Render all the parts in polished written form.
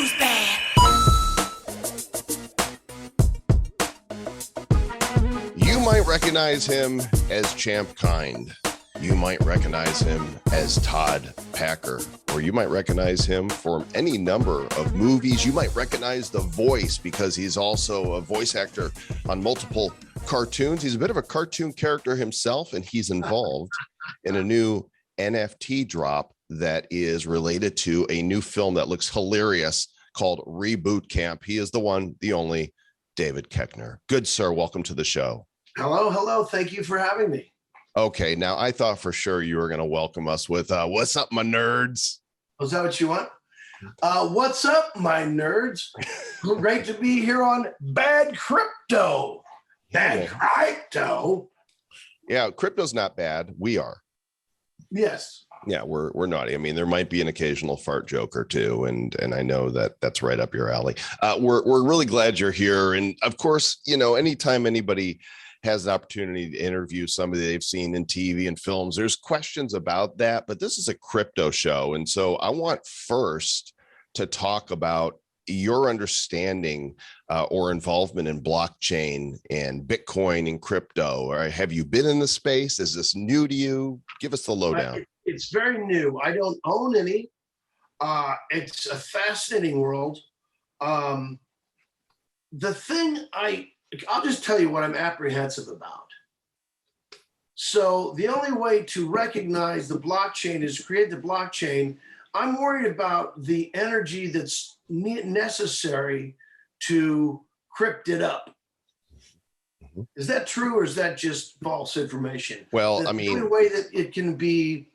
Who's bad? You might recognize him as Champ Kind. You might recognize him as Todd Packer, or you might recognize him from any number of movies. You might recognize the voice because he's also a voice actor on multiple cartoons. He's a bit of a cartoon character himself, and he's involved in a new NFT drop that is related to a new film that looks hilarious called Reboot Camp. He is the one, the only David Koechner. Good sir, welcome to the show. Hello. Thank you for having me. Okay, now I thought for sure you were going to welcome us with what's up, my nerds? Was that what you want? What's up, my nerds? Great to be here on Bad Crypto. Bad Crypto? Yeah, crypto's not bad. We are. Yes. Yeah, we're naughty. I mean, there might be an occasional fart joke or two, and I know that that's right up your alley. We're really glad you're here. And of course, you know, anytime anybody has the opportunity to interview somebody they've seen in TV and films, there's questions about that, but this is a crypto show. And so I want first to talk about your understanding or involvement in blockchain and Bitcoin and crypto. Or have you been in the space? Is this new to you? Give us the lowdown. It's very new. I don't own any. It's a fascinating world. The thing I'll just tell you what I'm apprehensive about. So the only way to recognize the blockchain is to create the blockchain. I'm worried about the energy that's necessary to crypt it up. Mm-hmm. Is that true, or is that just false information? Well, the only way that it can be,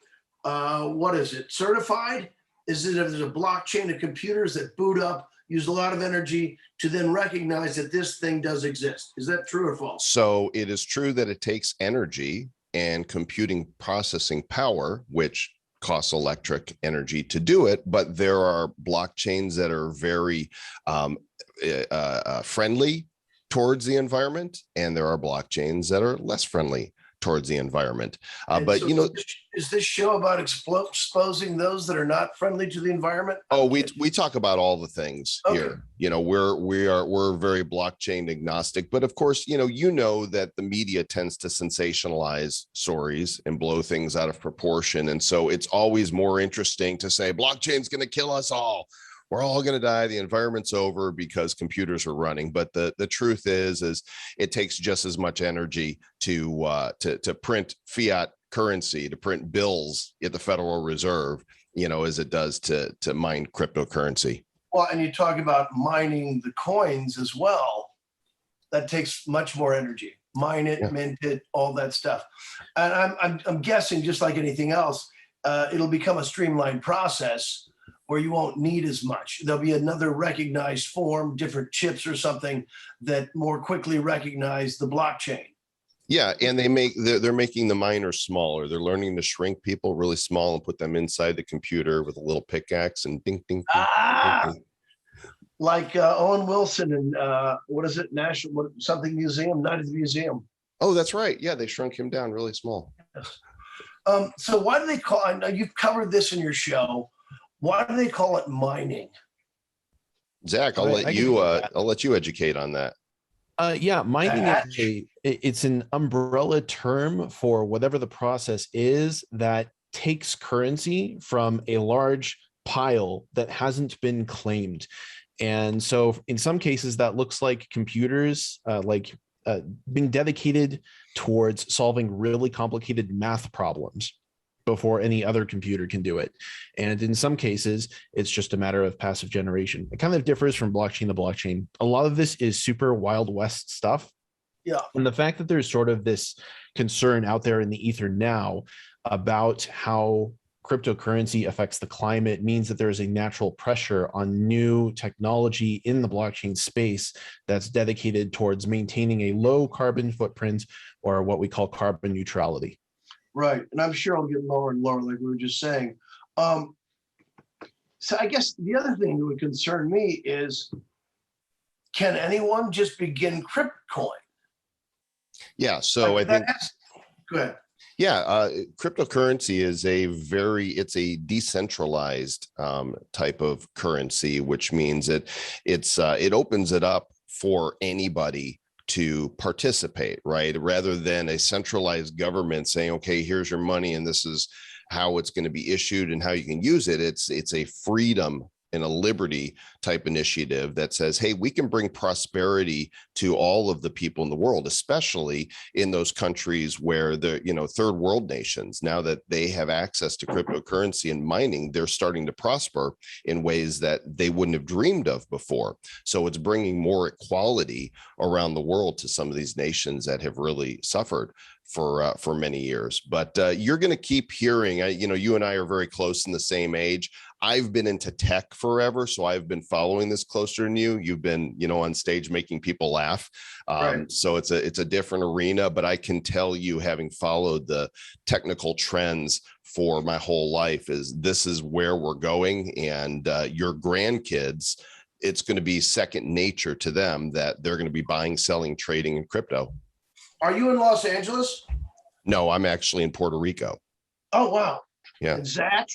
certified? Is it if there's a blockchain of computers that boot up, use a lot of energy to then recognize that this thing does exist? Is that true or false? So it is true that it takes energy and computing processing power, which costs electric energy to do it. But there are blockchains that are very friendly towards the environment, and there are blockchains that are less friendly towards the environment. But so, you know, is this show about exposing those that are not friendly to the environment? Oh, we talk about all the things here. You know, we're very blockchain agnostic, but of course, you know that the media tends to sensationalize stories and blow things out of proportion, and so it's always more interesting to say blockchain's going to kill us all. We're all going to die. The environment's over because computers are running. But the truth is it takes just as much energy to print fiat currency, to print bills at the Federal Reserve, you know, as it does to mine cryptocurrency. Well, and you talk about mining the coins as well. That takes much more energy. Mine it, mint it, all that stuff. And I'm guessing, just like anything else, it'll become a streamlined process where you won't need as much. There'll be another recognized form, different chips or something that more quickly recognize the blockchain. Yeah, and they're making the miners smaller. They're learning to shrink people really small and put them inside the computer with a little pickaxe and ding, ding, ding, ding, ding. Like Owen Wilson and what is it? National something museum, Night at the Museum. Oh, that's right. Yeah, they shrunk him down really small. Yes. So why do they call? I know you've covered this in your show. Why do they call it mining? Zach, I'll let you educate on that. Yeah, mining it's an umbrella term for whatever the process is that takes currency from a large pile that hasn't been claimed. And so in some cases that looks like computers being dedicated towards solving really complicated math problems before any other computer can do it. And in some cases, it's just a matter of passive generation. It kind of differs from blockchain to blockchain. A lot of this is super Wild West stuff. Yeah. And the fact that there's sort of this concern out there in the ether now about how cryptocurrency affects the climate means that there is a natural pressure on new technology in the blockchain space that's dedicated towards maintaining a low carbon footprint, or what we call carbon neutrality. Right. And I'm sure it'll get lower and lower, like we were just saying. So I guess the other thing that would concern me is, can anyone just begin CryptCoin? Yeah. So I think go ahead. Yeah, cryptocurrency is it's a decentralized type of currency, which means it opens it up for anybody to participate, right? Rather than a centralized government saying, okay, here's your money and this is how it's going to be issued and how you can use it. It's a freedom and a liberty type initiative that says, hey, we can bring prosperity to all of the people in the world, especially in those countries where the, third world nations, now that they have access to cryptocurrency and mining, they're starting to prosper in ways that they wouldn't have dreamed of before. So it's bringing more equality around the world to some of these nations that have really suffered for many years. But you're going to keep hearing, you and I are very close in the same age. I've been into tech forever, so I've been following this closer than you. You've been, on stage making people laugh. Right. So it's a different arena, but I can tell you, having followed the technical trends for my whole life, this is where we're going. And your grandkids, it's going to be second nature to them that they're going to be buying, selling, trading in crypto. Are you in Los Angeles? No, I'm actually in Puerto Rico. Oh, wow. Yeah. And Zach?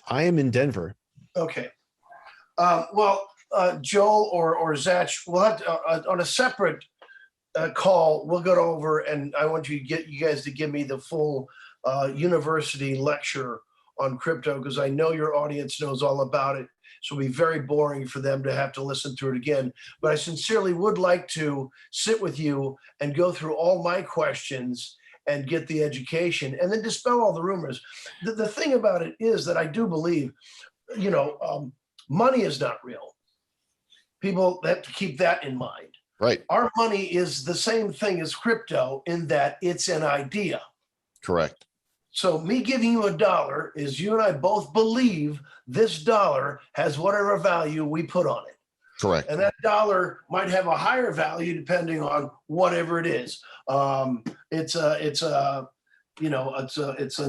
I am in Denver. Okay. Joel or Zach, we'll have to, on a separate call, we'll go over and I want you guys to give me the full university lecture on crypto, because I know your audience knows all about it. So it'll be very boring for them to have to listen through it again. But I sincerely would like to sit with you and go through all my questions and get the education and then dispel all the rumors. The thing about it is that I do believe, money is not real. People have to keep that in mind. Right. Our money is the same thing as crypto in that it's an idea. Correct. So me giving you $1 is you and I both believe this dollar has whatever value we put on it. Correct. And that dollar might have a higher value depending on whatever it is. It's a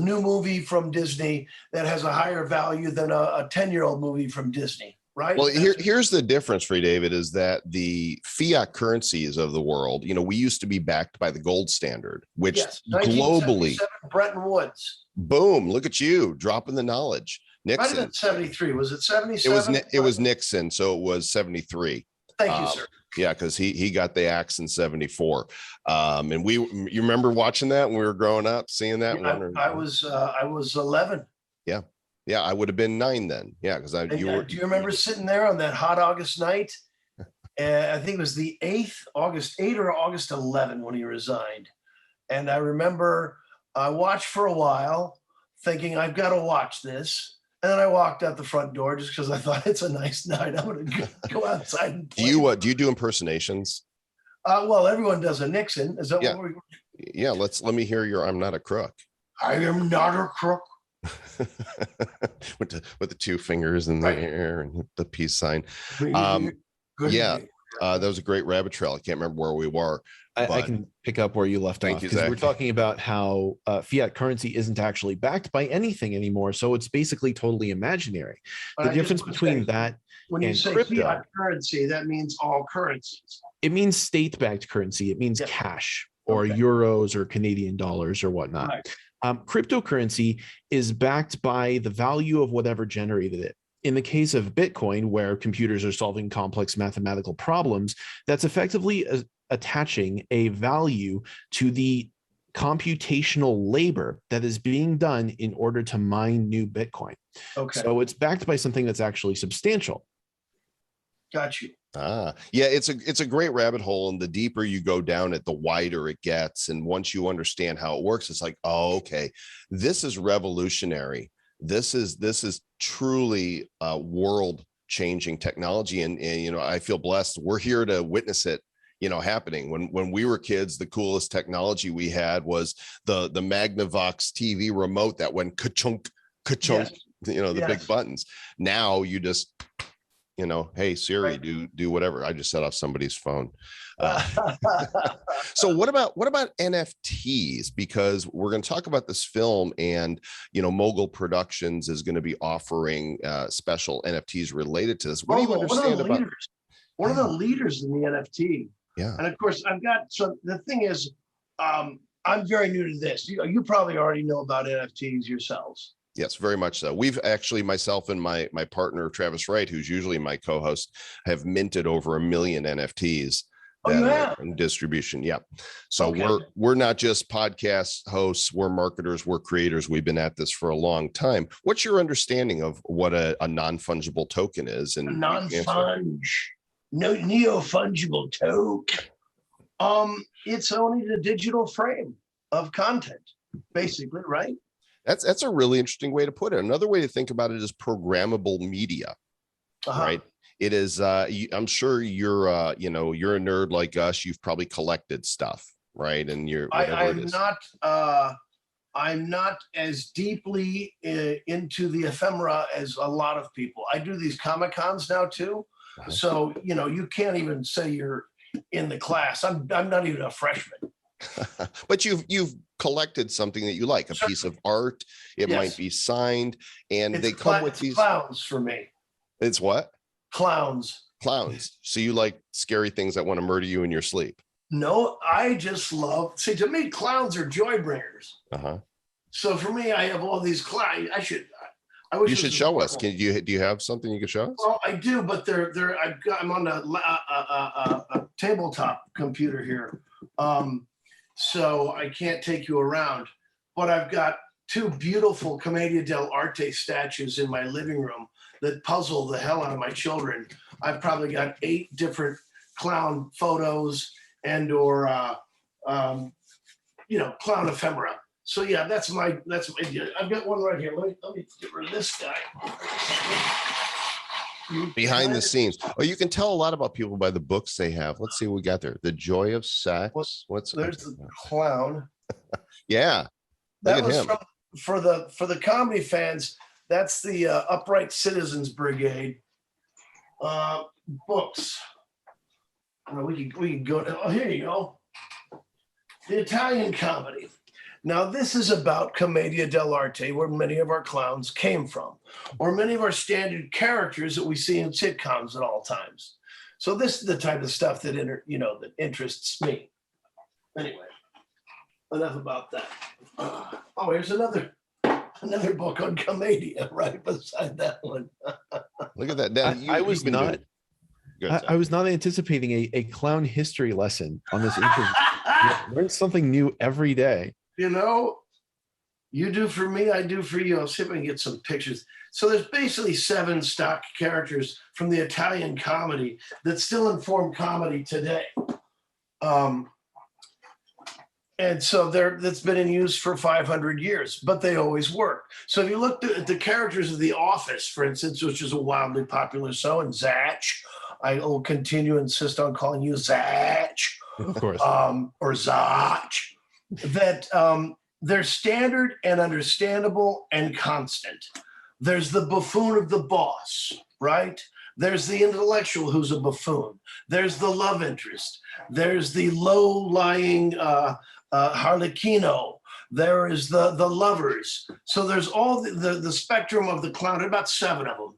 new movie from Disney that has a higher value than a 10-year-old movie from Disney. Right. Well, here's the difference for you, David, is that the fiat currencies of the world, we used to be backed by the gold standard, which globally, Bretton Woods. Boom. Look at you dropping the knowledge. Nixon. 73. Was it 77? It was Nixon. So it was 73. Thank you, sir. Yeah, because he got the axe in 74. And you remember watching that when we were growing up, seeing that? Yeah, I was 11. Yeah. Yeah, I would have been 9 then. Yeah, because do you remember sitting there on that hot August night? I think it was the 8th, August 8 or August 11 when he resigned. And I remember I watched for a while thinking, I've got to watch this. And then I walked out the front door just because I thought it's a nice night. I'm going to go outside and play. Do you do impersonations? Well, everyone does a Nixon. Is that what Yeah, let me hear your I'm not a crook. I am not a crook. with the 2 fingers in the air and the peace sign. That was a great rabbit trail. I can't remember where we were. I can pick up where you left off, because we're talking about how fiat currency isn't actually backed by anything anymore, so it's basically totally imaginary. The difference between that when you say crypto, fiat currency, that means all currencies. It means state-backed currency. It means cash or euros or Canadian dollars or whatnot. Right. Cryptocurrency is backed by the value of whatever generated it. In the case of Bitcoin, where computers are solving complex mathematical problems, that's effectively attaching a value to the computational labor that is being done in order to mine new Bitcoin. Okay. So it's backed by something that's actually substantial. Got you. Yeah, it's a great rabbit hole, and the deeper you go down it, the wider it gets. And once you understand how it works, it's like, oh, okay, this is revolutionary. This is truly world-changing technology, and I feel blessed. We're here to witness it, happening. When we were kids, the coolest technology we had was the Magnavox TV remote that went ka-chunk, ka-chunk. Yes. The big buttons. Now you just hey Siri, do whatever. I just set off somebody's phone. So what about NFTs? Because we're going to talk about this film, and Mogul Productions is going to be offering special NFTs related to this. What do you understand about? One of the leaders in the NFT. Yeah. And of course, I've got. So the thing is, I'm very new to this. You probably already know about NFTs yourselves. Yes, very much so. We've actually, myself and my partner Travis Wright, who's usually my co-host, have minted over 1 million NFTs that are in distribution. Yeah. So we're not just podcast hosts, we're marketers, we're creators. We've been at this for a long time. What's your understanding of what a non-fungible token is? And neo-fungible token. It's only the digital frame of content, basically, right? That's a really interesting way to put it. Another way to think about it is programmable media, right? It is. I'm sure you're a nerd like us. You've probably collected stuff, right? And I'm not as deeply into the ephemera as a lot of people. I do these Comic-Cons now too, so you can't even say you're in the class. I'm not even a freshman. But you've collected something that you like, a piece of art. It might be signed, and they come with these clowns for me. It's what? Clowns. So you like scary things that want to murder you in your sleep? No, I just love. See, to me, clowns are joy bringers. So for me, I have all these clowns. I wish you should show us. Do you have something you can show us? Well, I do, but I'm on a tabletop computer here. So I can't take you around, but I've got 2 beautiful Commedia dell'arte statues in my living room that puzzle the hell out of my children. I've probably got 8 different clown photos or clown ephemera. So yeah, that's my I've got one right here. Let me get rid of this guy. Behind the scenes. Oh, you can tell a lot about people by the books they have. Let's see what we got there. The Joy of Sex. There's the clown. Yeah. That was for the comedy fans. That's the Upright Citizens Brigade books. We can go to. Oh, here you go. The Italian comedy. Now, this is about Commedia dell'arte, where many of our clowns came from, or many of our standard characters that we see in sitcoms at all times. So this is the type of stuff that that interests me. Anyway, enough about that. Here's another book on Commedia right beside that one. Look at that. I was not anticipating a clown history lesson on this interview. Learn something new every day. You do for me, I do for you. I'll see if I can get some pictures. So there's basically 7 stock characters from the Italian comedy that still inform comedy today. And so that's been in use for 500 years, but they always work. So if you look at the characters of The Office, for instance, which is a wildly popular show, and Zach, I will continue to insist on calling you Zach. Of course. Or Zach. That they're standard and understandable and constant. There's the buffoon of the boss, right? There's the intellectual who's a buffoon. There's the love interest. There's the low-lying harlequino. There is the lovers. So there's all the spectrum of the clown, about 7 of them.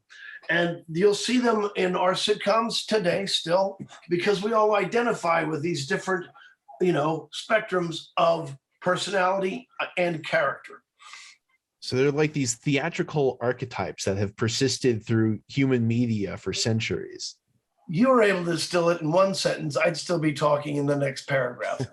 And you'll see them in our sitcoms today still, because we all identify with these different spectrums of personality and character. So they're like these theatrical archetypes that have persisted through human media for centuries. You were able to distill it in 1 sentence. I'd still be talking in the next paragraph.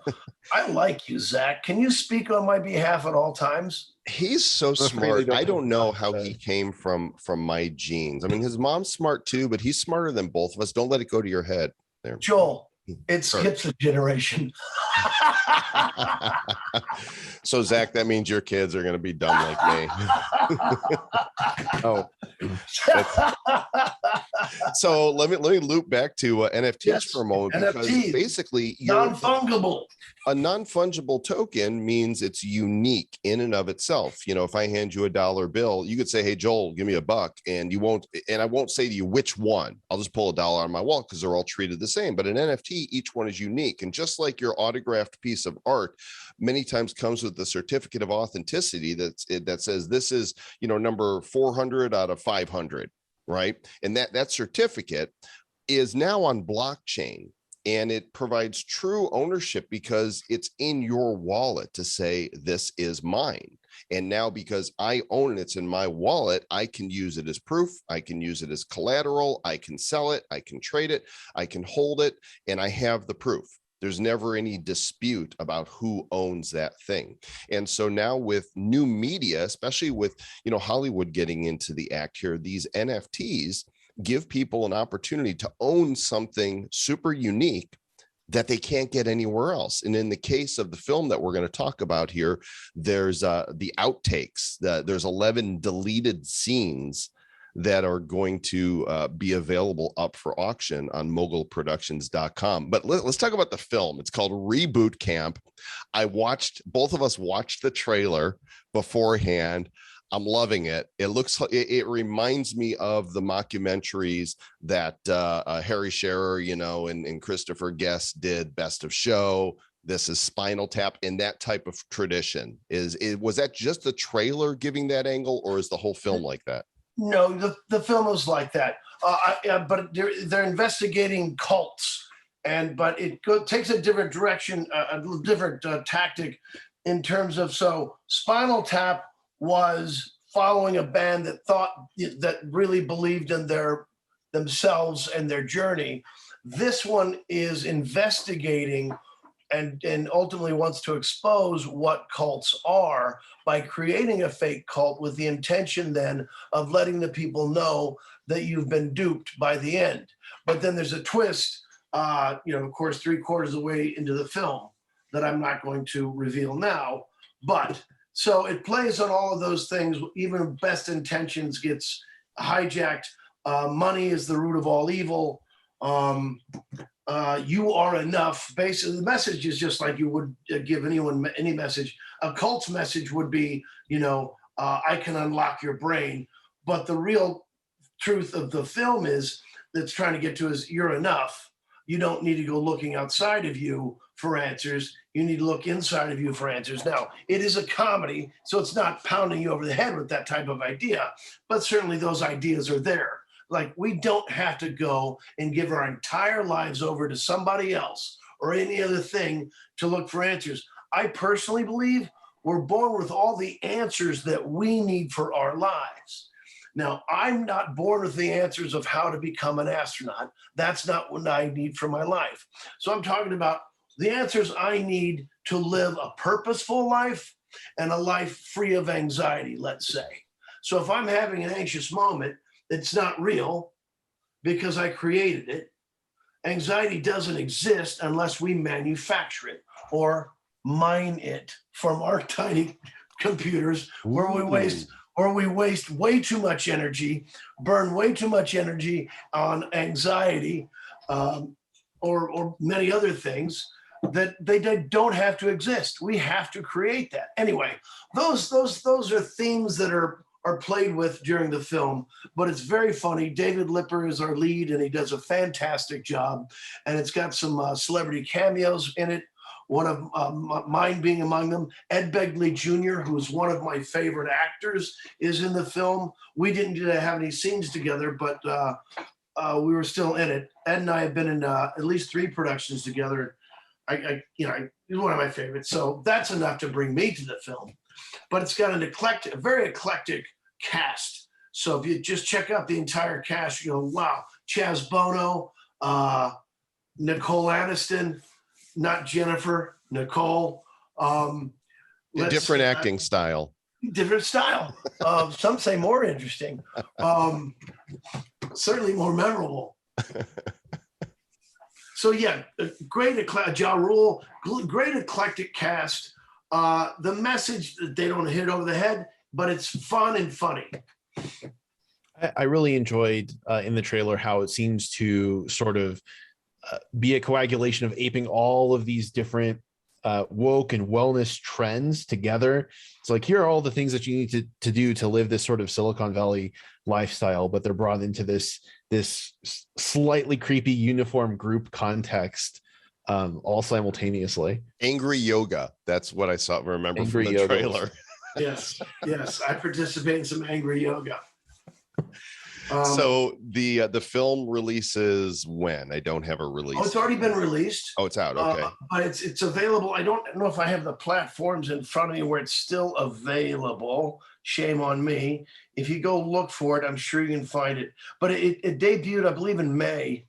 I like you, Zach. Can you speak on my behalf at all times? He's so smart. I don't know how he came from my genes. I mean, his mom's smart too, but he's smarter than both of us. Don't let it go to your head. There. Joel, it skips a generation. So Zach, that means your kids are going to be dumb like me. So let me loop back to NFTs for a moment, because NFTs, basically non-fungible. A non-fungible token means it's unique in and of itself. If I hand you a dollar bill, you could say, "Hey Joel, give me $1," and I won't say to you which one. I'll just pull $1 out of my wallet because they're all treated the same. But an NFT, each one is unique, and just like your autographed piece of art many times comes with the certificate of authenticity that says this is number 400 out of 500, right? And that certificate is now on blockchain. And it provides true ownership because it's in your wallet to say, this is mine. And now because I own it, it's in my wallet, I can use it as proof. I can use it as collateral. I can sell it. I can trade it. I can hold it. And I have the proof. There's never any dispute about who owns that thing. And so now with new media, especially with, Hollywood getting into the act here, these NFTs give people an opportunity to own something super unique that they can't get anywhere else. And in the case of the film that we're going to talk about here, there's the outtakes. There's 11 deleted scenes that are going to be available up for auction on mogulproductions.com. But let's talk about the film. It's called Reboot Camp. Both of us watched the trailer beforehand. I'm loving it. It reminds me of the mockumentaries that Harry Shearer, and Christopher Guest did, Best of Show. This is Spinal Tap, in that type of tradition. Was that just the trailer giving that angle, or is the whole film like that? No, the film is like that. But they're investigating cults, but it takes a different direction, a different tactic in terms of, so Spinal Tap was following a band that really believed in themselves and their journey. This one is investigating and ultimately wants to expose what cults are by creating a fake cult with the intention then of letting the people know that you've been duped by the end. But then there's a twist, of course, 3/4 of the way into the film that I'm not going to reveal now. But so it plays on all of those things. Even best intentions gets hijacked. Money is the root of all evil. You are enough. Basically, the message is just like you would give anyone any message. A cult's message would be, I can unlock your brain. But the real truth of the film that's trying to get to is you're enough. You don't need to go looking outside of you for answers. You need to look inside of you for answers. Now, it is a comedy, so it's not pounding you over the head with that type of idea, but certainly those ideas are there. Like, we don't have to go and give our entire lives over to somebody else or any other thing to look for answers. I personally believe we're born with all the answers that we need for our lives. Now, I'm not born with the answers of how to become an astronaut. That's not what I need for my life. So I'm talking about the answers I need to live a purposeful life and a life free of anxiety, let's say. So if I'm having an anxious moment, it's not real because I created it. Anxiety doesn't exist unless we manufacture it or mine it from our tiny computers where we waste way too much energy, burn way too much energy on anxiety or many other things that they don't have to exist. We have to create that. Anyway, those are themes that are played with during the film, but it's very funny. David Lipper is our lead, and he does a fantastic job. And it's got some celebrity cameos in it. One of mine being among them. Ed Begley Jr., who is one of my favorite actors, is in the film. We didn't have any scenes together, but we were still in it. Ed and I have been in at least 3 productions together. He's one of my favorites. So that's enough to bring me to the film. But it's got a very eclectic cast. So if you just check out the entire cast, you go, wow, Chaz Bono, Nicole Aniston, not Jennifer, Nicole. Different acting style. Different style. Some say more interesting. Certainly more memorable. So yeah, great Ja Rule, great eclectic cast. The message, they don't hit it over the head, but it's fun and funny. I really enjoyed in the trailer how it seems to sort of be a coagulation of aping all of these different woke and wellness trends together. It's like, here are all the things that you need to do to live this sort of Silicon Valley lifestyle, but they're brought into this slightly creepy uniform group context, all simultaneously. Angry yoga. That's what I remember from the trailer. Yes. I participate in some angry yoga. So the film releases when? I don't have a release. Oh, it's already been released. Oh, it's out. Okay. But it's available. I don't know if I have the platforms in front of me where it's still available. Shame on me. If you go look for it, I'm sure you can find it. But it debuted, I believe, in May.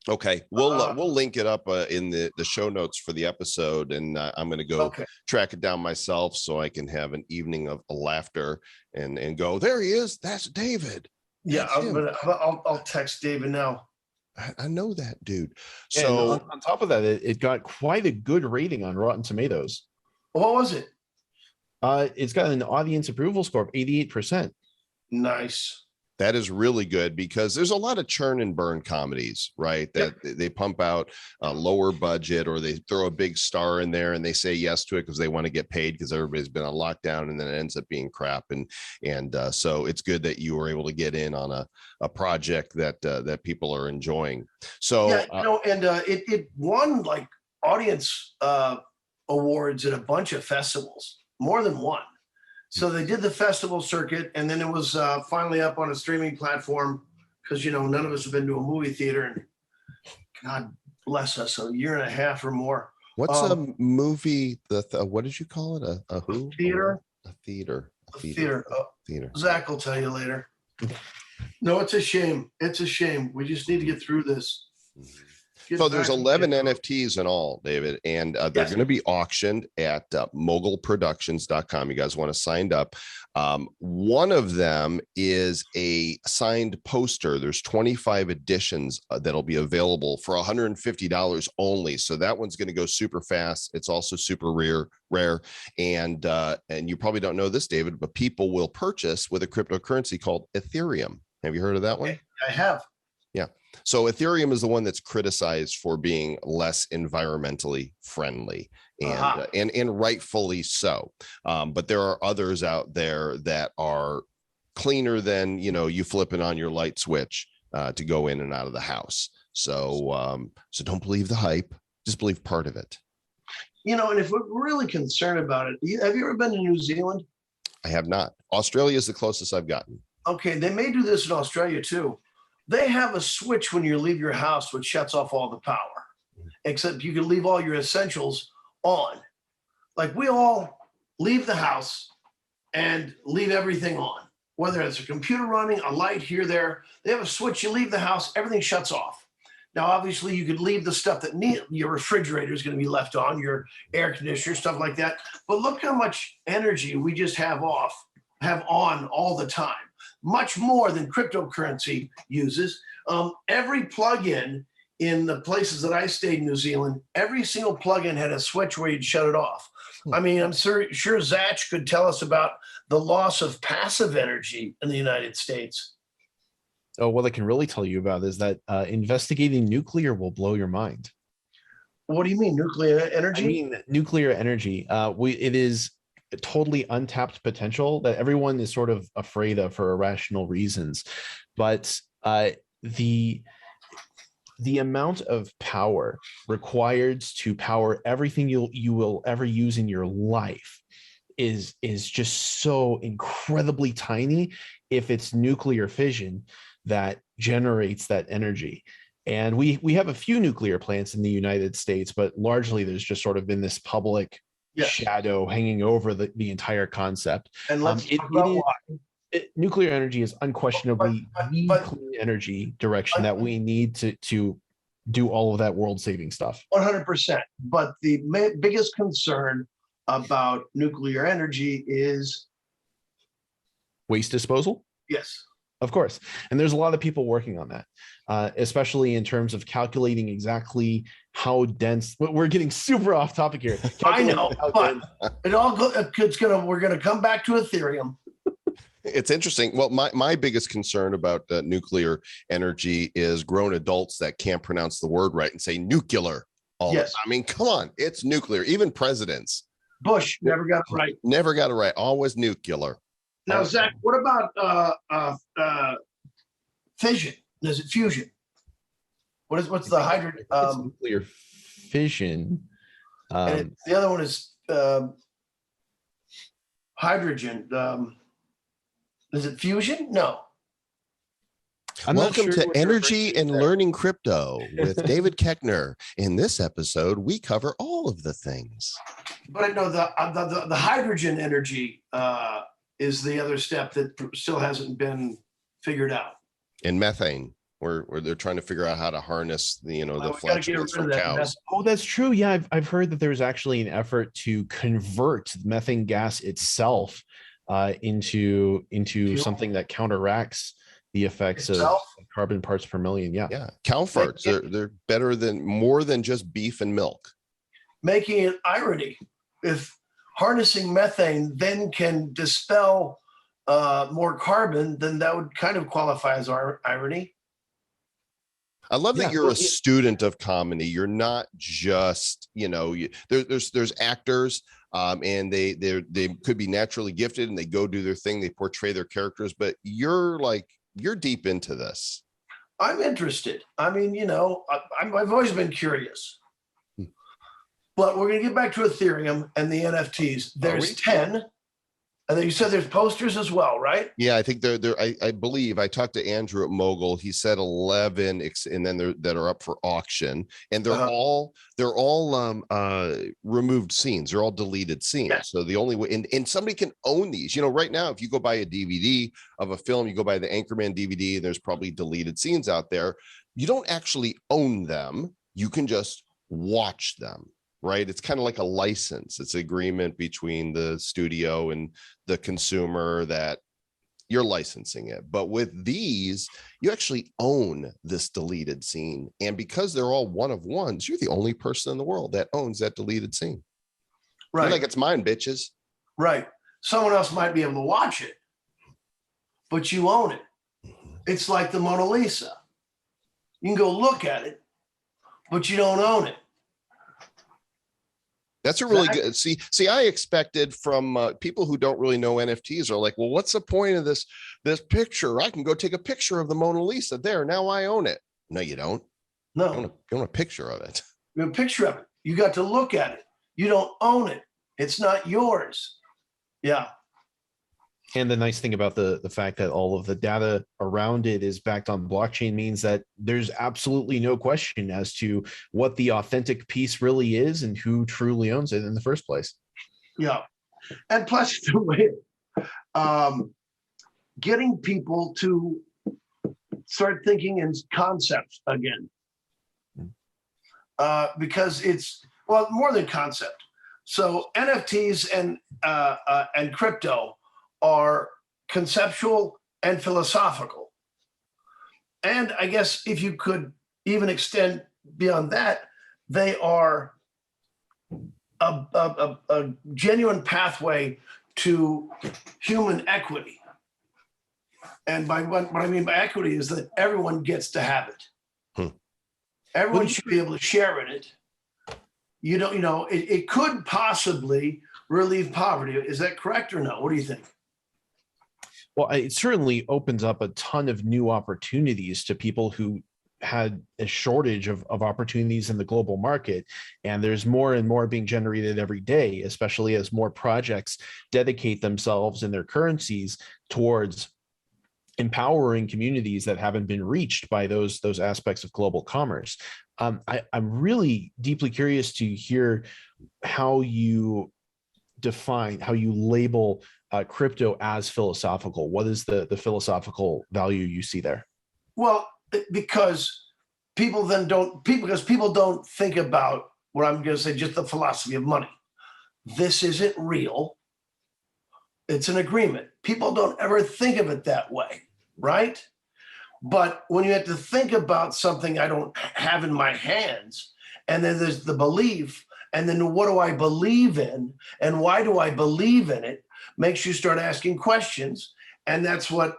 Okay, we'll link it up in the show notes for the episode, and I'm going to go track it down myself so I can have an evening of laughter and go, there he is. That's David. Yeah, I'll text David now. I know that dude. Yeah, so on top of that, it got quite a good rating on Rotten Tomatoes. What was it? It's got an audience approval score of 88%. Nice. That is really good because there's a lot of churn and burn comedies, right? That they pump out a lower budget or they throw a big star in there and they say yes to it because they want to get paid because everybody's been on lockdown, and then it ends up being crap. And so it's good that you were able to get in on a project that people are enjoying. So it won like audience awards at a bunch of festivals, more than one. So they did the festival circuit, and then it was finally up on a streaming platform because, none of us have been to a movie theater in, God bless us, a year and a half or more. What's a movie? What did you call it? A who? Theater? A theater. Theater. Zach will tell you later. No, it's a shame. It's a shame. We just need to get through this. So there's 11 NFTs in all, David, and they're going to be auctioned at mogulproductions.com. You guys want to sign up. One of them is a signed poster. There's 25 editions that'll be available for $150 only. So that one's going to go super fast. It's also super rare. And you probably don't know this, David, but people will purchase with a cryptocurrency called Ethereum. Have you heard of that one? I have. Yeah. So Ethereum is the one that's criticized for being less environmentally friendly, and rightfully so. But there are others out there that are cleaner than, you flipping on your light switch to go in and out of the house. So don't believe the hype, just believe part of it. And if we're really concerned about it, have you ever been to New Zealand? I have not. Australia is the closest I've gotten. Okay, they may do this in Australia too. They have a switch when you leave your house which shuts off all the power, except you can leave all your essentials on. Like we all leave the house and leave everything on, whether it's a computer running, a light here, there. They have a switch. You leave the house, everything shuts off. Now, obviously, you could leave the stuff that your refrigerator is going to be left on, your air conditioner, stuff like that. But look how much energy we just have on all the time. Much more than cryptocurrency uses. Every plugin in the places that I stayed in New Zealand, every single plugin had a switch where you'd shut it off. I mean, I'm sure Zach could tell us about the loss of passive energy in the United States. Oh, what I can really tell you about is that investigating nuclear will blow your mind. What do you mean, nuclear energy? I mean, nuclear energy. It is totally untapped potential that everyone is sort of afraid of for irrational reasons, but the amount of power required to power everything you will ever use in your life is just so incredibly tiny if it's nuclear fission that generates that energy. And we have a few nuclear plants in the United States, but largely there's just sort of been this public shadow hanging over the entire concept. And let's talk about why. Nuclear energy is unquestionably the clean energy direction that we need to do all of that world-saving stuff. 100%. But the biggest concern about nuclear energy is waste disposal. Yes. Of course. And there's a lot of people working on that, especially in terms of calculating exactly how dense. We're getting super off topic here. I know, but we're going to come back to Ethereum. It's interesting. Well, my biggest concern about nuclear energy is grown adults that can't pronounce the word right and say nuclear. I mean, come on, it's nuclear. Even presidents. Bush never got it right. Never got it right. Always nuclear. Now, Zach, what about fission? Is it fusion? What's the hydrogen? Nuclear fission. And the other one is hydrogen. Is it fusion? No. I'm not Welcome sure to what you're Energy referring to and there. Learning Crypto with David Koechner. In this episode, we cover all of the things. But I know the hydrogen energy is the other step that still hasn't been figured out. And methane, where they're trying to figure out how to harness the flatulence from cows. Oh, that's true. Yeah, I've heard that there's actually an effort to convert methane gas itself into Fuel? something that counteracts the effects of carbon parts per million. Yeah, cow farts, they're better than more than just beef and milk. Making it irony, if harnessing methane then can dispel more carbon, then that would kind of qualify as irony. I love that you're a student of comedy. You're not just, there's actors and they could be naturally gifted and they go do their thing. They portray their characters, but you're deep into this. I'm interested. I mean, I've always been curious. But we're going to get back to Ethereum and the NFTs. There's 10. And then you said there's posters as well, right? Yeah, I think I believe I talked to Andrew at Mogul. He said 11, and then that are up for auction, and they're all removed scenes. They're all deleted scenes. Yeah. So the only way, and somebody can own these. Right now, if you go buy a DVD of a film, you go buy the Anchorman DVD, and there's probably deleted scenes out there. You don't actually own them. You can just watch them. Right. It's kind of like a license. It's an agreement between the studio and the consumer that you're licensing it. But with these, you actually own this deleted scene. And because they're all one of ones, you're the only person in the world that owns that deleted scene. Right. You're like, it's mine, bitches. Right. Someone else might be able to watch it, but you own it. It's like the Mona Lisa. You can go look at it, but you don't own it. That's a really good. See, I expected from people who don't really know NFTs are like, well, what's the point of this picture? I can go take a picture of the Mona Lisa there. Now I own it. No, you don't. No, you own a picture of it. You have a picture of it. You got to look at it. You don't own it. It's not yours. Yeah. And the nice thing about the fact that all of the data around it is backed on blockchain means that there's absolutely no question as to what the authentic piece really is and who truly owns it in the first place. Yeah. And plus, the way getting people to start thinking in concepts again. Because it's, well, more than concept. So NFTs and crypto are conceptual and philosophical. And I guess if you could even extend beyond that, they are a genuine pathway to human equity. And by what I mean by equity is that everyone gets to have it. Everyone should be able to share in it. It could possibly relieve poverty. Is that correct or no? What do you think? Well, it certainly opens up a ton of new opportunities to people who had a shortage of opportunities in the global market. And there's more and more being generated every day, especially as more projects dedicate themselves and their currencies towards empowering communities that haven't been reached by those aspects of global commerce. I'm really deeply curious to hear how you define, how you label crypto as philosophical. What is the philosophical value you see there? Well, because people don't think about what I'm going to say, just the philosophy of money. This isn't real. It's an agreement. People don't ever think of it that way, right? But when you have to think about something I don't have in my hands, and then there's the belief, and then what do I believe in, and why do I believe in it, makes you start asking questions. And that's what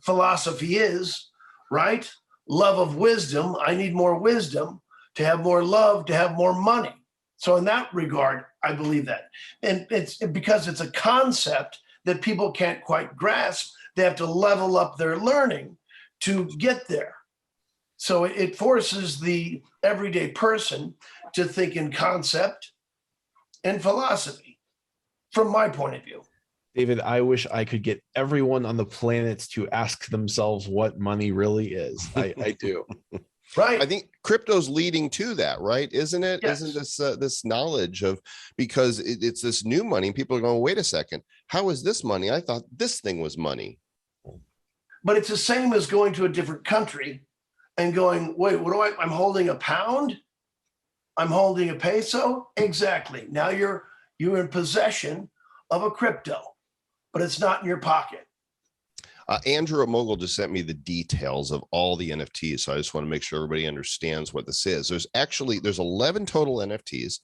philosophy is, right? Love of wisdom. I need more wisdom to have more love, to have more money. So in that regard, I believe that. And it's because it's a concept that people can't quite grasp. They have to level up their learning to get there. So it forces the everyday person to think in concept and philosophy, from my point of view. David, I wish I could get everyone on the planet to ask themselves what money really is. I do. Right. I think crypto's leading to that, right? Isn't it? Yes. Isn't this this knowledge of, because it's this new money, and people are going, wait a second, how is this money? I thought this thing was money. But it's the same as going to a different country and going, wait, I'm holding a pound? I'm holding a peso? Exactly. Now you're in possession of a crypto, but it's not in your pocket. Andrew at Mogul just sent me the details of all the NFTs. So I just want to make sure everybody understands what this is. There's 11 total NFTs.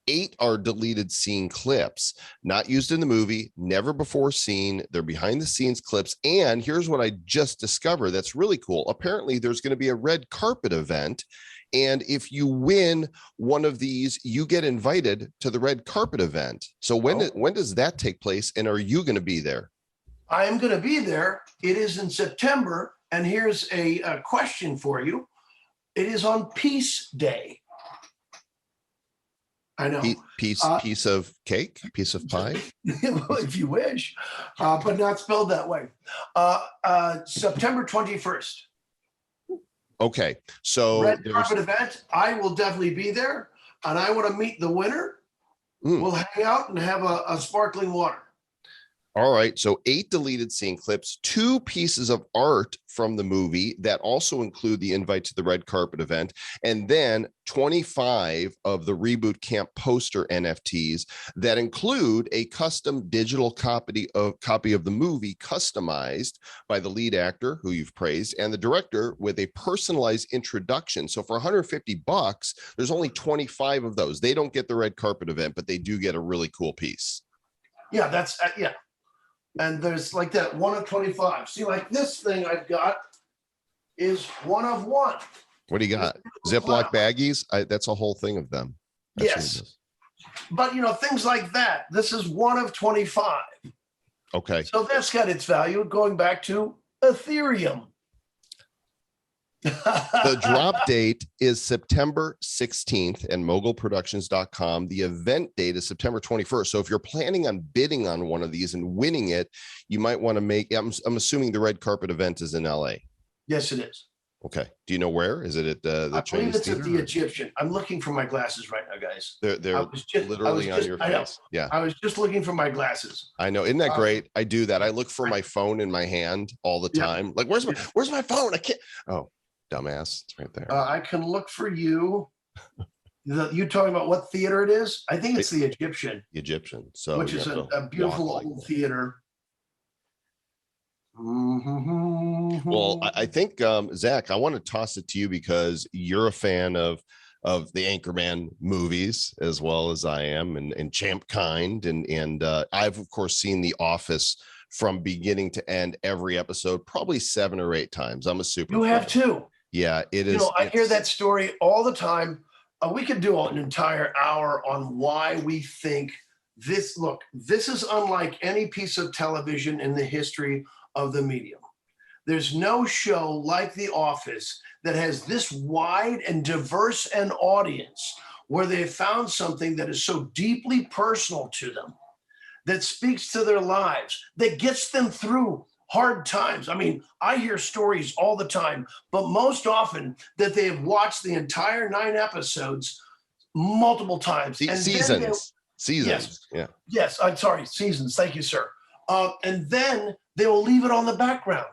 8 are deleted scene clips, not used in the movie, never before seen. They're behind the scenes clips. And here's what I just discovered that's really cool. Apparently there's going to be a red carpet event. And if you win one of these, you get invited to the red carpet event. So when does that take place? And are you going to be there? I am going to be there. It is in September. And here's a question for you. It is on Peace Day. I know. Piece of cake, piece of pie. If you wish, but not spelled that way. September 21st. Okay. So Red carpet event. I will definitely be there. And I want to meet the winner. We'll hang out and have a sparkling water. All right. So 8 deleted scene clips, 2 pieces of art from the movie that also include the invite to the red carpet event, and then 25 of the Reboot Camp poster NFTs that include a custom digital copy of the movie customized by the lead actor who you've praised and the director with a personalized introduction. So for $150, there's only 25 of those. They don't get the red carpet event, but they do get a really cool piece. Yeah, that's yeah. And there's like that 1 of 25. See, like this thing I've got is 1 of 1. What do you got? Ziploc baggies? That's a whole thing of them. That's yes. But, things like that. This is 1 of 25. Okay. So that's got its value going back to Ethereum. The drop date is September 16th and mogulproductions.com. The event date is September 21st. So if you're planning on bidding on one of these and winning it, you might want to make, I'm assuming the red carpet event is in LA. Yes, it is. Okay. Do you know where? Is it at the I Chinese believe it's theater? At the Egyptian. I'm looking for my glasses right now, guys. They're literally on your face. Yeah. I was just looking for my glasses. I know. Isn't that great? I do that. I look for my phone in my hand all the time. Like, where's my phone? I can't. Oh, dumbass. It's right there. I can look for you. You talking about what theater it is? I think it's the Egyptian. So which is a beautiful old theater. Well, I think, Zach, I want to toss it to you because you're a fan of the Anchorman movies as well as I am, and Champ Kind, and I've of course seen The Office from beginning to end, every episode, probably 7 or 8 times. I'm a super fan. Have too. Yeah, it is. I hear that story all the time. We could do an entire hour on why we think this. Look, this is unlike any piece of television in the history of the medium. There's no show like The Office that has this wide and diverse an audience where they have found something that is so deeply personal to them, that speaks to their lives, that gets them through hard times. I mean, I hear stories all the time, but most often that they have watched the entire 9 episodes multiple times. Seasons. Yes. Yeah. Yes. I'm sorry. Seasons. Thank you, sir. And then they will leave it on the background.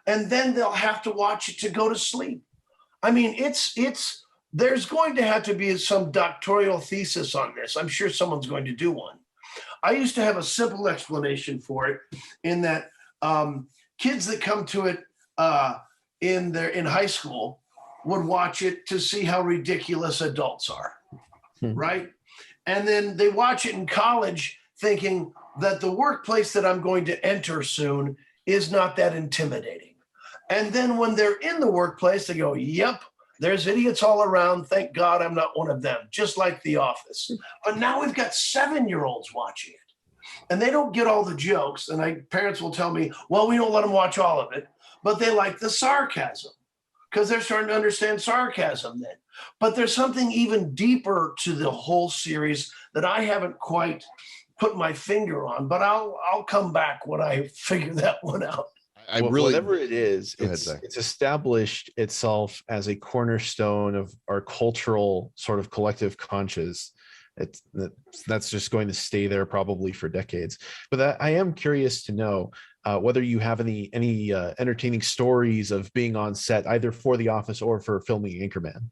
And then they'll have to watch it to go to sleep. I mean, there's going to have to be some doctoral thesis on this. I'm sure someone's going to do one. I used to have a simple explanation for it, in that kids that come to it in high school would watch it to see how ridiculous adults are, right? And then they watch it in college thinking that the workplace that I'm going to enter soon is not that intimidating. And then when they're in the workplace, they go, yep, there's idiots all around. Thank God I'm not one of them, just like The Office. But now we've got 7-year-olds watching it, and they don't get all the jokes. And parents will tell me, well, we don't let them watch all of it, but they like the sarcasm because they're starting to understand sarcasm then. But there's something even deeper to the whole series that I haven't quite put my finger on, but I'll come back when I figure that one out. I really, whatever it is, Go ahead, it's Zach. established itself as a cornerstone of our cultural sort of collective conscious. That's just going to stay there probably for decades. But I am curious to know whether you have any entertaining stories of being on set, either for The Office or for filming Anchorman.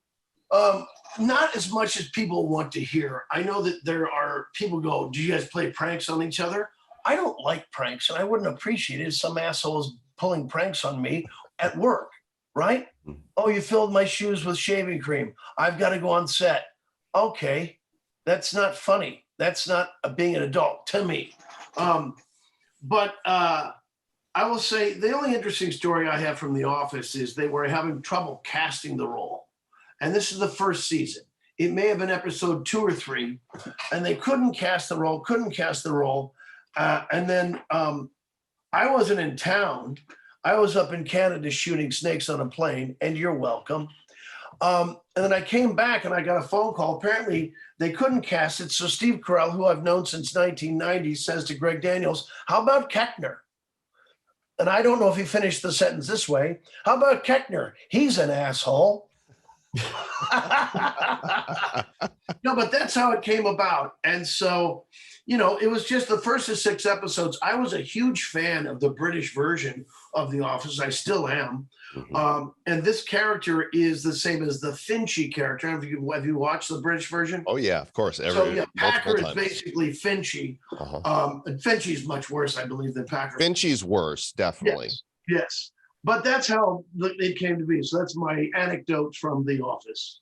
Not as much as people want to hear. I know that there are people go, do you guys play pranks on each other? I don't like pranks, and I wouldn't appreciate it if some asshole is pulling pranks on me at work, right? Oh, you filled my shoes with shaving cream. I've got to go on set. Okay, that's not funny. That's not being an adult to me. But I will say the only interesting story I have from The Office is they were having trouble casting the role. And this is the first season. It may have been episode 2 or 3, and they couldn't cast the role. And then I wasn't in town. I was up in Canada shooting snakes on a plane, and you're welcome. And then I came back and I got a phone call. Apparently they couldn't cast it. So Steve Carell, who I've known since 1990, says to Greg Daniels, how about Koechner? And I don't know if he finished the sentence this way. How about Koechner? He's an asshole. No, but that's how it came about. And so, it was just the first of 6 episodes. I was a huge fan of the British version of The Office. I still am. Mm-hmm. And this character is the same as the Finchy character. Have you watched the British version? Oh, yeah, of course. Packer is basically Finchy. And Finchy's much worse, I believe, than Packer. Finchy's worse, definitely. Yes. But that's how it came to be. So that's my anecdote from The Office.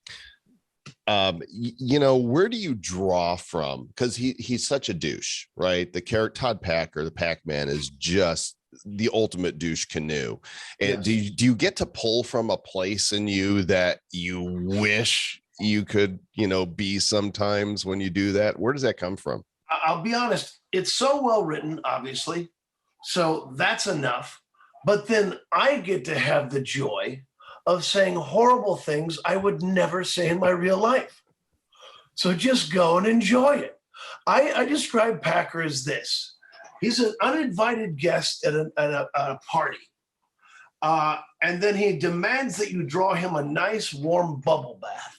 Where do you draw from? Because he's such a douche, right? The character Todd Packer, the Pac-Man, is just the ultimate douche canoe. And yes. do you get to pull from a place in you that you wish you could, be sometimes when you do that? Where does that come from? I'll be honest. It's so well written, obviously. So that's enough. But then I get to have the joy of saying horrible things I would never say in my real life. So just go and enjoy it. I describe Packer as this. He's an uninvited guest at a party. And then he demands that you draw him a nice warm bubble bath.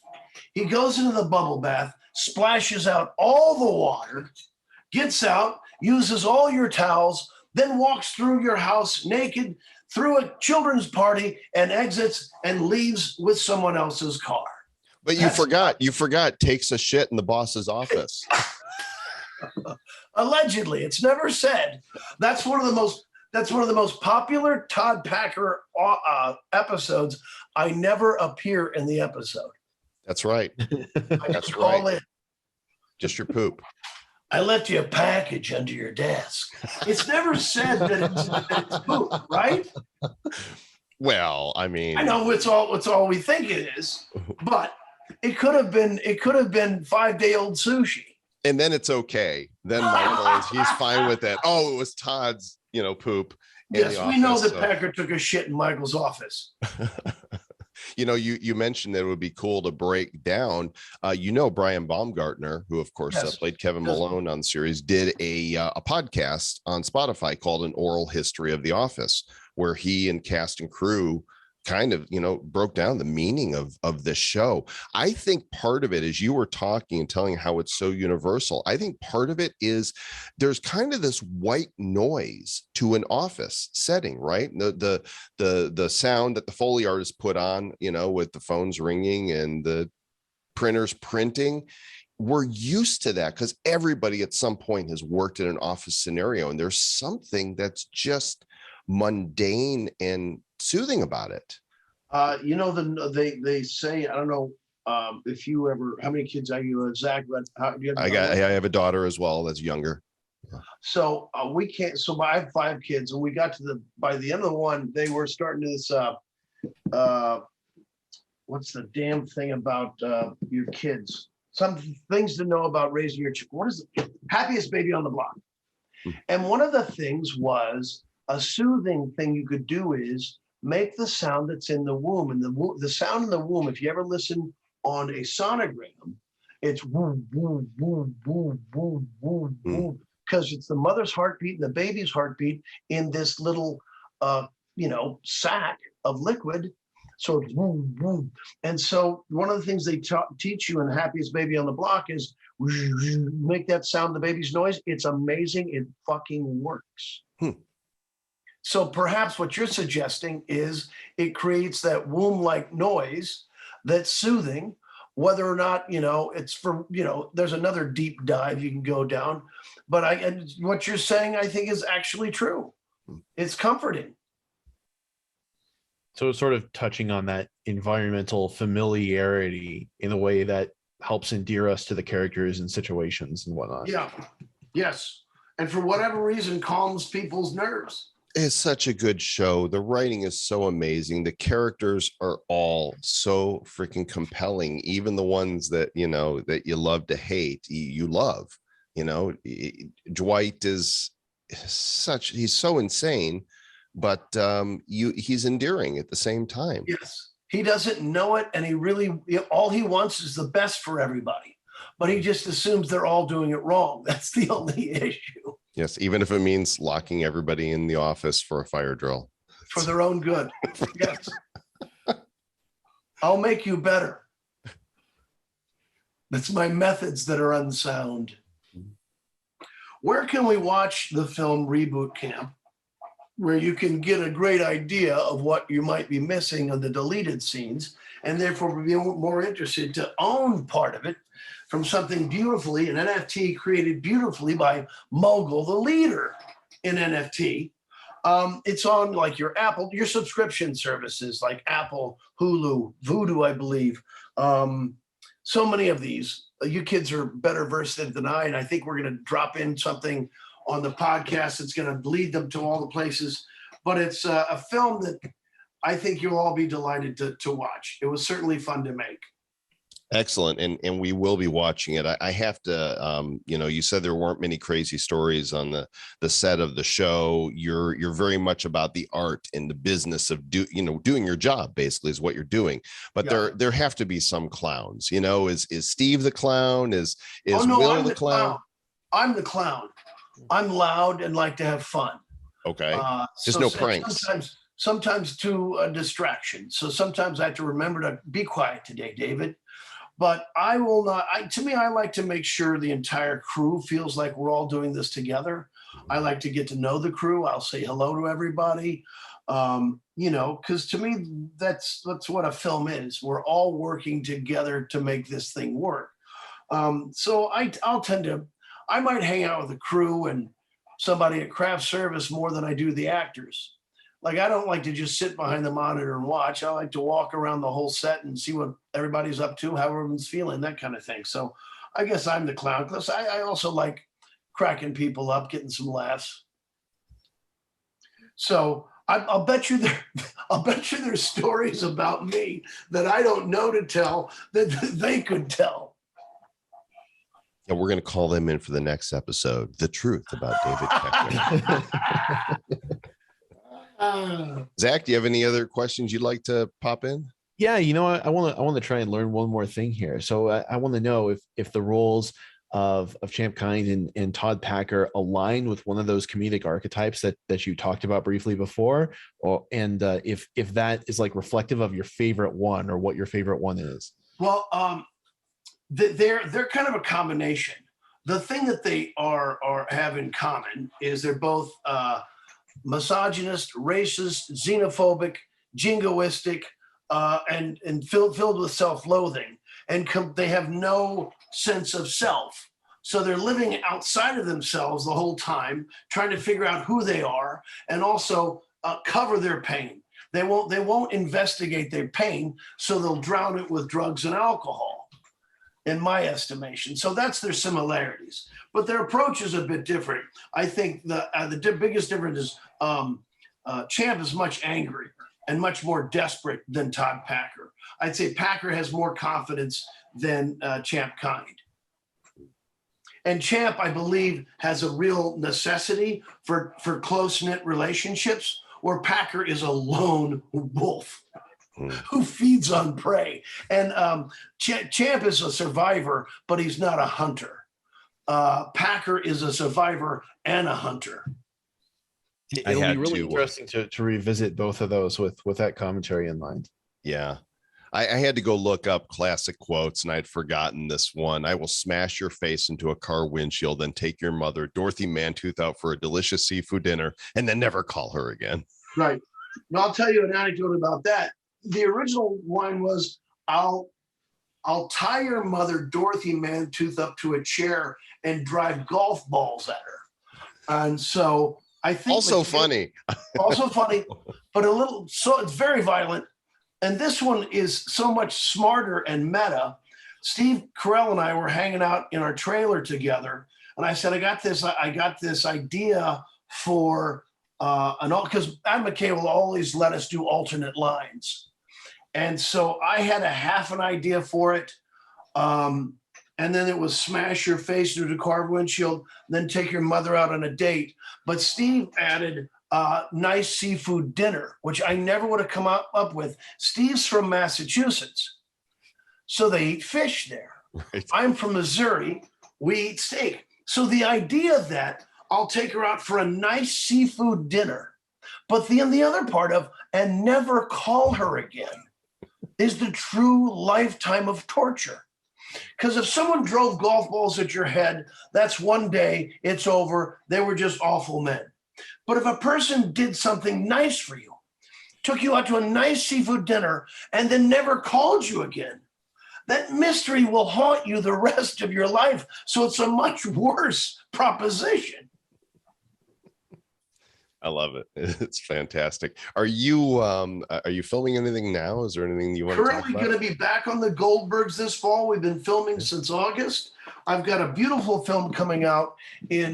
He goes into the bubble bath, splashes out all the water, gets out, uses all your towels, then walks through your house naked, through a children's party, and exits and leaves with someone else's car. But you forgot takes a shit in the boss's office. Allegedly, it's never said. That's one of the most popular Todd Packer episodes. I never appear in the episode. That's right. That's right. Just your poop. I left you a package under your desk. It's never said that it's poop, right? Well, I mean, I know it's all we think it is, but it could have been 5-day-old sushi. And then it's okay. Then he's fine with that. Oh, it was Todd's, poop. Yes, we know that Packer took a shit in Michael's office. You mentioned that it would be cool to break down. Brian Baumgartner, who of course played Kevin Malone on the series, did a podcast on Spotify called An Oral History of The Office, where he and cast and crew kind of, broke down the meaning of this show. I think part of it is you were talking and telling how it's so universal. I think part of it is there's kind of this white noise to an office setting, right? The sound that the Foley artist put on, with the phones ringing and the printers printing. We're used to that because everybody at some point has worked in an office scenario, and there's something that's just mundane and soothing about it. They say, I don't know if you ever, how many kids are you, Zach? But I have a daughter as well that's younger. So we can't. So I have 5 kids, and we got to by the end of the one, they were starting to this. What's the damn thing about your kids? Some things to know about raising your child. What is the happiest baby on the block? And one of the things was a soothing thing you could do is make the sound that's in the womb. And the sound in the womb, if you ever listen on a sonogram, it's woo, woo, woo, woo, woo, woo, woo. because it's the mother's heartbeat and the baby's heartbeat in this little, sack of liquid. So it's boom, boom. And so one of the things they teach you in Happiest Baby on the Block is make that sound, the baby's noise. It's amazing. It fucking works. So perhaps what you're suggesting is it creates that womb-like noise that's soothing, whether or not, it's for, there's another deep dive you can go down. But what you're saying, I think, is actually true. It's comforting. So it's sort of touching on that environmental familiarity in a way that helps endear us to the characters and situations and whatnot. Yeah. Yes. And for whatever reason, calms people's nerves. It's such a good show. The writing is so amazing. The characters are all so freaking compelling. Even the ones that, that you love to hate, you love, Dwight is he's so insane, but he's endearing at the same time. Yes, he doesn't know it, and all he wants is the best for everybody, but he just assumes they're all doing it wrong. That's the only issue. Yes, even if it means locking everybody in the office for a fire drill. For their own good. Yes. I'll make you better. That's my methods that are unsound. Where can we watch the film Reboot Camp, where you can get a great idea of what you might be missing on the deleted scenes, and therefore be more interested to own part of it from something beautifully, an NFT created beautifully by Mogul, the leader in NFT. It's on like your subscription services like Apple, Hulu, Vudu, I believe. So many of these. You kids are better versed than I, and I think we're going to drop in something on the podcast that's going to lead them to all the places. But it's a film that I think you'll all be delighted to watch. It was certainly fun to make. Excellent. And we will be watching it. I have to, you said there weren't many crazy stories on the set of the show. You're very much about the art and the business of doing your job, basically, is what you're doing. But there have to be some clowns, is Steve the clown? Is Will the clown? I'm the clown. I'm loud and like to have fun. Okay. Just no pranks. Sometimes to a distraction. So sometimes I have to remember to be quiet today, David. But I will not. I like to make sure the entire crew feels like we're all doing this together. I like to get to know the crew. I'll say hello to everybody. Because to me, that's what a film is. We're all working together to make this thing work. So I might hang out with the crew and somebody at craft service more than I do the actors. Like, I don't like to just sit behind the monitor and watch. I like to walk around the whole set and see what everybody's up to, how everyone's feeling, that kind of thing. So I guess I'm the clown. Plus, I also like cracking people up, getting some laughs. So I'll bet you there's stories about me that I don't know to tell that they could tell. And we're going to call them in for the next episode. The truth about David Koechner. Zach, do you have any other questions you'd like to pop in? Yeah, I want to try and learn one more thing here. So I want to know if the roles of Champ Kind and Todd Packer align with one of those comedic archetypes that you talked about briefly before, and if that is like reflective of your favorite one or what your favorite one is. Well, they're kind of a combination. The thing that they have in common is they're both misogynist, racist, xenophobic, jingoistic, and filled with self-loathing, and they have no sense of self. So they're living outside of themselves the whole time, trying to figure out who they are, and also cover their pain. They won't investigate their pain, so they'll drown it with drugs and alcohol, in my estimation. So that's their similarities, but their approach is a bit different. I think the biggest difference is Champ is much angrier and much more desperate than Todd Packer. I'd say Packer has more confidence than Champ Kind. And Champ, I believe, has a real necessity for close-knit relationships, where Packer is a lone wolf who feeds on prey. And Champ is a survivor, but he's not a hunter. Packer is a survivor and a hunter. It'll be really interesting to revisit both of those with that commentary in mind. Yeah. I had to go look up classic quotes, and I'd forgotten this one. I will smash your face into a car windshield and take your mother, Dorothy Mantooth, out for a delicious seafood dinner and then never call her again. Right. And I'll tell you an anecdote about that. The original line was, I'll tie your mother, Dorothy Mantooth, up to a chair and drive golf balls at her. And so I think also funny, but a little, so it's very violent. And this one is so much smarter and meta. Steve Carell and I were hanging out in our trailer together, and I said, I got this idea for because Adam McKay will always let us do alternate lines. And so I had a half an idea for it. And then it was smash your face into the car windshield, then take your mother out on a date. But Steve added nice seafood dinner, which I never would have come up with. Steve's from Massachusetts, so they eat fish there. Right. I'm from Missouri. We eat steak. So the idea that I'll take her out for a nice seafood dinner, but the other part of, and never call her again, is the true lifetime of torture. Because if someone drove golf balls at your head, that's one day, it's over. They were just awful men. But if a person did something nice for you, took you out to a nice seafood dinner, and then never called you again, that mystery will haunt you the rest of your life. So it's a much worse proposition. I love it. It's fantastic. Are you filming anything now? Is there anything you want to talk about? Currently going to be back on the Goldbergs this fall. We've been filming since August. I've got a beautiful film coming out in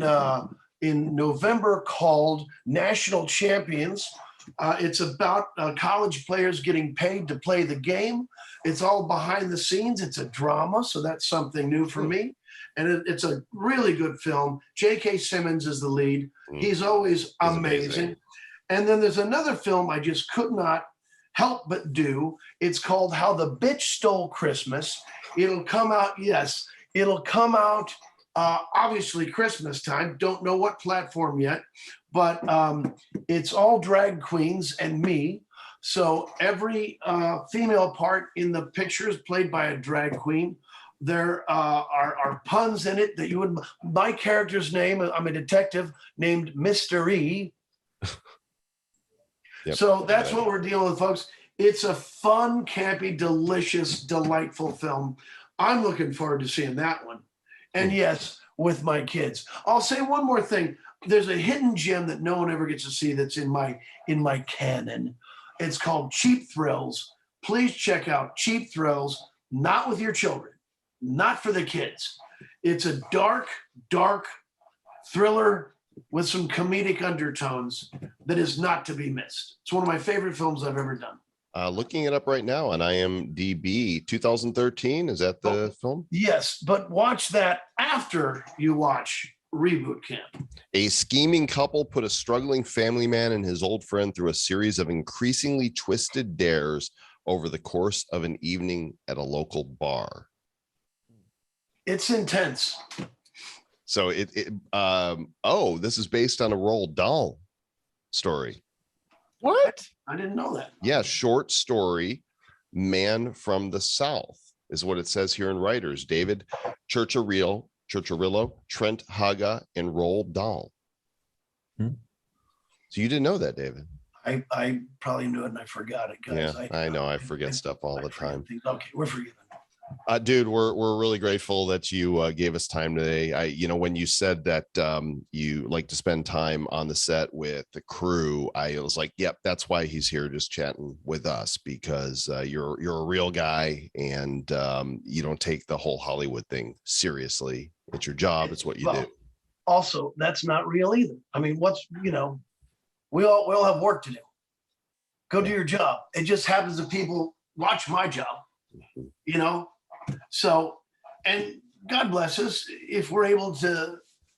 November called National Champions. It's about college players getting paid to play the game. It's all behind the scenes. It's a drama, so that's something new for me. And it's a really good film. J.K. Simmons is the lead. He's always amazing. And then there's another film I just could not help but do. It's called How the Bitch Stole Christmas. It'll come out, obviously Christmas time. Don't know what platform yet, but it's all drag queens and me. So every female part in the picture is played by a drag queen. There are puns in it that you would. My character's name, I'm a detective named Mr. E. Yep. So that's what we're dealing with, folks. It's a fun, campy, delicious, delightful film. I'm looking forward to seeing that one. And yes, with my kids. I'll say one more thing. There's a hidden gem that no one ever gets to see that's in my canon. It's called Cheap Thrills. Please check out Cheap Thrills, not with your children, not for the kids. It's a dark, dark thriller with some comedic undertones that is not to be missed. It's one of my favorite films I've ever done. Looking it up right now on IMDb, 2013. Is that the film? Yes, but watch that after you watch Reboot Camp. A scheming couple put a struggling family man and his old friend through a series of increasingly twisted dares over the course of an evening at a local bar. It's intense. So this is based on a Roald Dahl story. What? I didn't know that. Yeah, short story, Man from the South is what it says here in writers. David Churcharillo, Trent Haga, and Roald Dahl. So you didn't know that, David? I probably knew it and I forgot it, guys. Yeah, I know. I forget stuff all the time. Okay, we're forgiven. Dude, we're really grateful that you gave us time today. When you said that you like to spend time on the set with the crew, I was like, yep, that's why he's here, just chatting with us, because you're a real guy, and you don't take the whole Hollywood thing seriously. It's your job. It's what you do. Also, that's not real either. I mean, we all have work to do. Go do your job. It just happens that people watch my job, So, and God bless us, if we're able to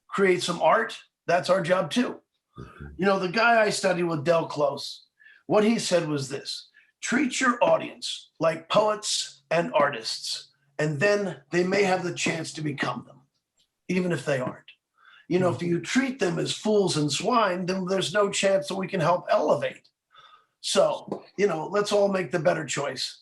create some art, that's our job too. The guy I studied with, Del Close, what he said was this: treat your audience like poets and artists, and then they may have the chance to become them. even if they aren't. You know, if you treat them as fools and swine, then there's no chance that we can help elevate. So, you know, let's all make the better choice.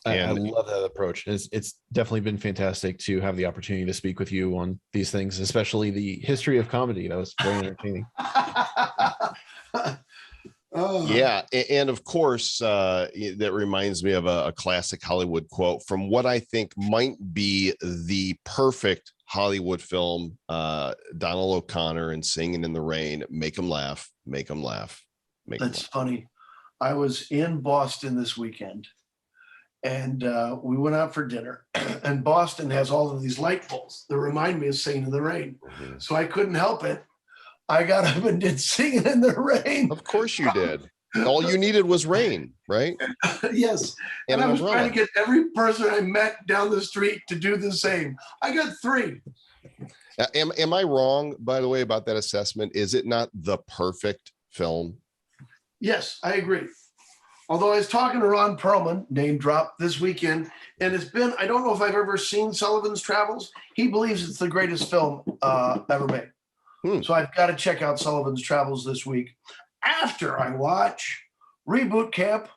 I love that approach. It's definitely been fantastic to have the opportunity to speak with you on these things, especially the history of comedy. That was very entertaining. Yeah, and of course, that reminds me of a classic Hollywood quote from what I think might be the perfect Hollywood film, Donald O'Connor and Singing in the Rain. Make them laugh, make them laugh. That's funny. I was in Boston this weekend, and we went out for dinner. And Boston has all of these light poles that remind me of Singing in the Rain. Mm-hmm. So I couldn't help it. I got up and did Singing in the Rain. Of course you did. All you needed was rain, right? Yes. And I was trying to get every person I met down the street to do the same. I got 3. Am I wrong, by the way, about that assessment? Is it not the perfect film? Yes, I agree. Although I was talking to Ron Perlman, name drop, this weekend, and it's been, I don't know if I've ever seen Sullivan's Travels. He believes it's the greatest film ever made. So I've got to check out Sullivan's Travels this week after I watch Reboot Camp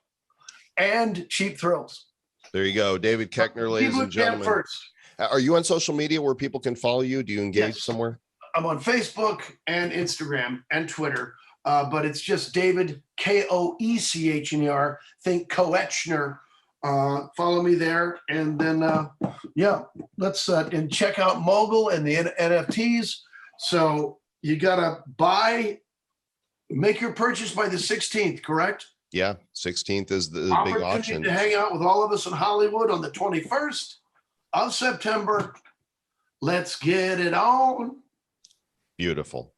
and Cheap Thrills. There you go. David Koechner, ladies and gentlemen. First. Are you on social media where people can follow you? Do you engage somewhere? I'm on Facebook and Instagram and Twitter, but it's just David, Koechner. Think Koechner. Follow me there. And then, let's and check out Mogul and the NFTs. So you got to make your purchase by the 16th, correct? Yeah, 16th is the big auction. To hang out with all of us in Hollywood on the 21st of September. Let's get it on. Beautiful.